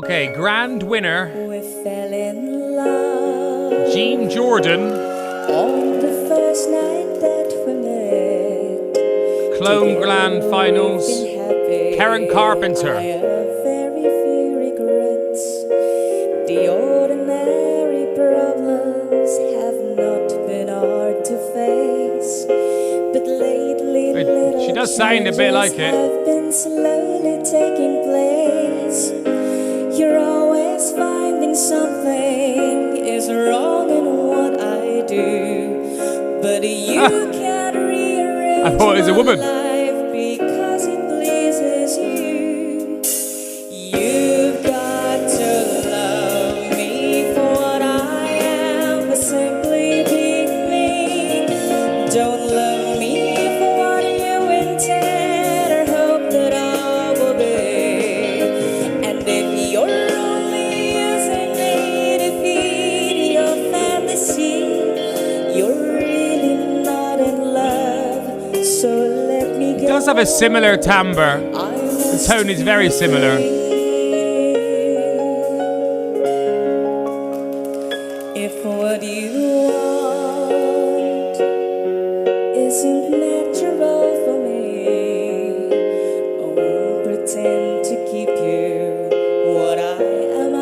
Okay, grand winner. We fell in love Jean Jordan. on the first night that we met. Clone Gland Finals. We've been happy. Karen Carpenter. I have very few regrets. The ordinary problems have not been hard to face. But lately, She does sound a bit like it. have been slowly taking place. You're always finding something is wrong in what I do, but you can't rearrange I thought it was a woman. my life because it pleases you. You've got to love me for what I am, for simply being me. Don't love me for what you intend or hope that I will be. And if you're only using me to feed your fantasy, you're really not in love. So let me go. It does have a similar timbre. The tone is very similar. If what you want isn't natural for me, I won't pretend to keep you what I am. I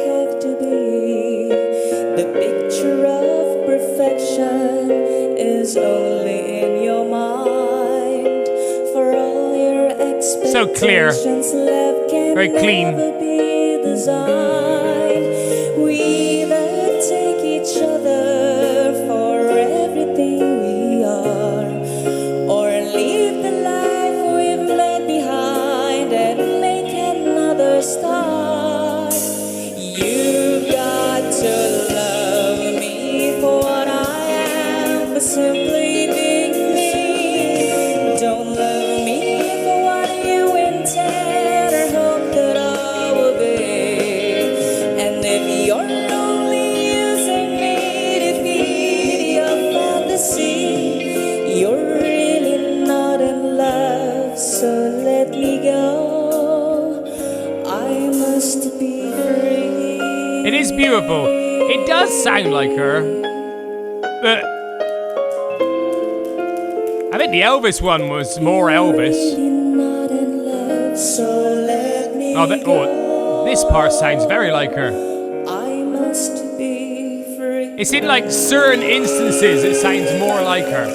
have to be. The picture of perfection is only in your mind. For all your expectations, So clear. love can Very clean. never be designed. We either take each other for everything we are, or leave the life we've left behind and make another start. You've got to love me for what I am, for simply being me. Don't love me for what you intend or hope that I will be. And if you're only using me to feed your fantasy, you're really not in love. So let me go. I must be free. It is beautiful. It does sound like her. But I think the Elvis one was more Elvis. Really not in love. So let me Oh, go. this part sounds very like her. I must be free. It's in like certain instances it sounds more like her.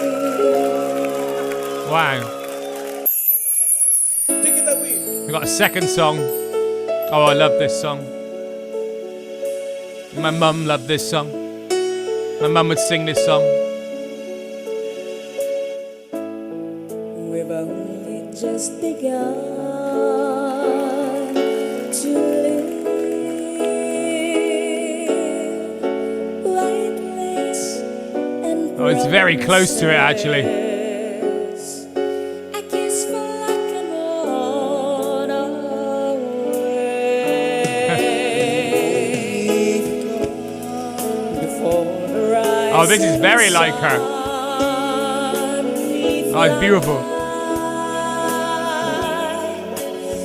Wow. We got a second song. Oh, I love this song. My mum loved this song. My mum would sing this song. We've only just begun to live. White lace and Oh, it's very close to it actually. promises. I kiss for luck and run away. Before the Oh, this is very like her. Oh, it's beautiful.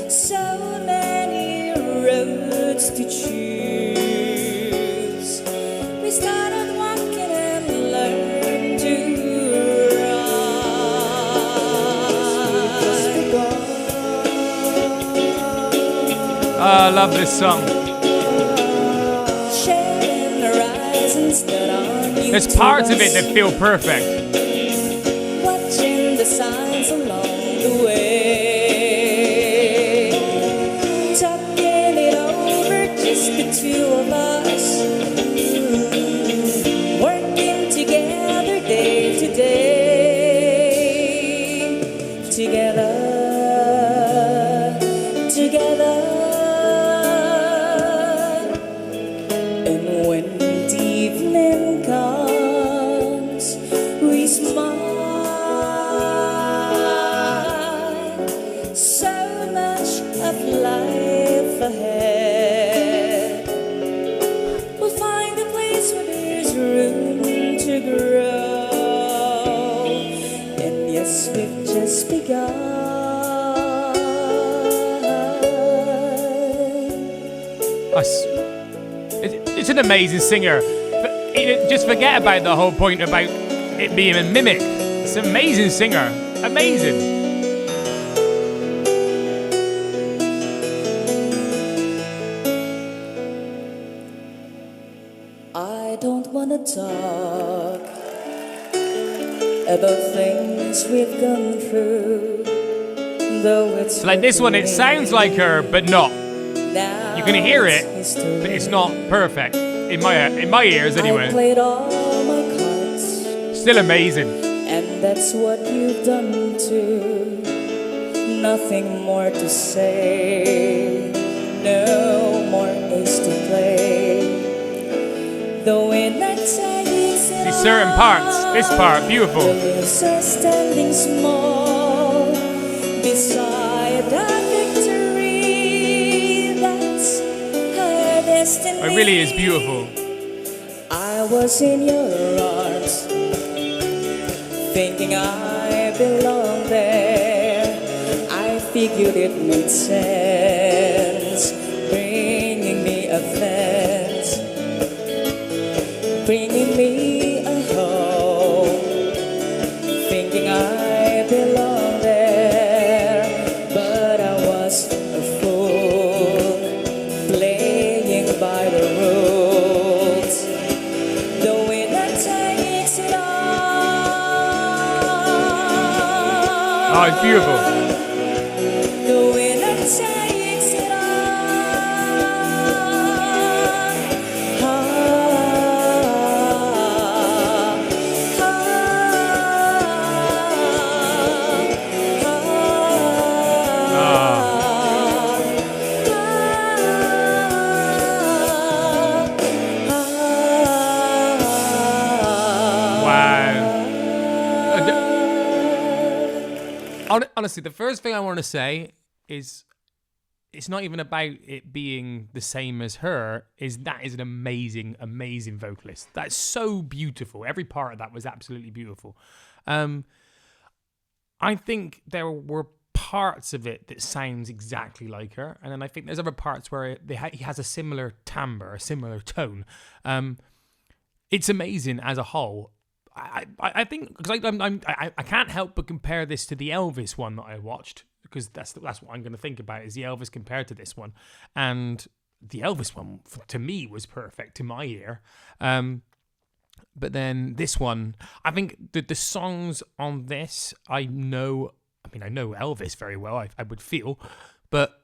So many roads to choose. We started walking and learned to ride. Oh, I love this song. Sharing horizons that aren't new There's to parts of it us. that feel perfect. Watching the signs along the way, talking it over, just the two of us, working together day to day, together, together. And when the evening comes, we smile. So much of life ahead. It's an amazing singer. Just forget about the whole point about it being a mimic. It's an amazing singer. Amazing. I don't wanna talk about things we've gone through, though it's So like this one, it sounds like her, but not. now You can hear it, history. but it's not perfect in my ears I anyway. played all my cards, Still amazing. and that's what you've done too. Nothing more to say, no more ace to play. Though in that takes it These certain parts, this part, beautiful. the leaves are standing small beside that victory. That's her destiny. It really is beautiful. I was in your arms, thinking I belonged there. I figured it made sense, bringing me a fence, bringing me a home, thinking I belonged there. But I was a fool, playing by the rules. The winner takes it all. Oh, it's beautiful. The winner takes it all. Honestly, the first thing I want to say is it's not even about it being the same as her. That is an amazing, amazing vocalist. That's so beautiful. Every part of that was absolutely beautiful. I think there were parts of it that sounds exactly like her, and then I think there's other parts where he has a similar timbre, a similar tone. It's amazing as a whole. I think because I can't help but compare this to the Elvis one that I watched, because that's what I'm going to think about is the Elvis compared to this one, and the Elvis one to me was perfect to my ear, but then this one, I think the songs on this I know Elvis very well. I would feel, but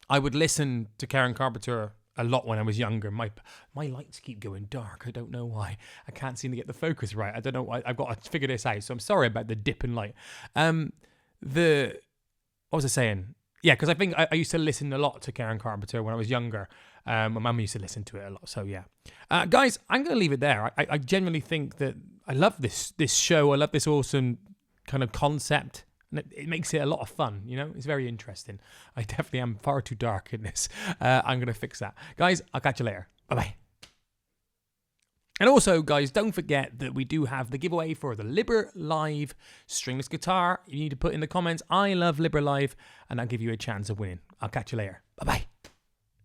I would listen to Karen Carpenter a lot when I was younger. My lights keep going dark. I don't know why. I can't seem to get the focus right. I don't know why. I've got to figure this out. So I'm sorry about the dip in light. What was I saying? Yeah, because I think I used to listen a lot to Karen Carpenter when I was younger. My mum used to listen to it a lot. So yeah, guys, I'm going to leave it there. I genuinely think that I love this show. I love this awesome kind of concept. And it makes it a lot of fun, you know? It's very interesting. I definitely am far too dark in this. I'm going to fix that. Guys, I'll catch you later. Bye-bye. And also, guys, don't forget that we do have the giveaway for the Libra Live stringless guitar. You need to put in the comments, I love Libra Live, and I'll give you a chance of winning. I'll catch you later. Bye-bye.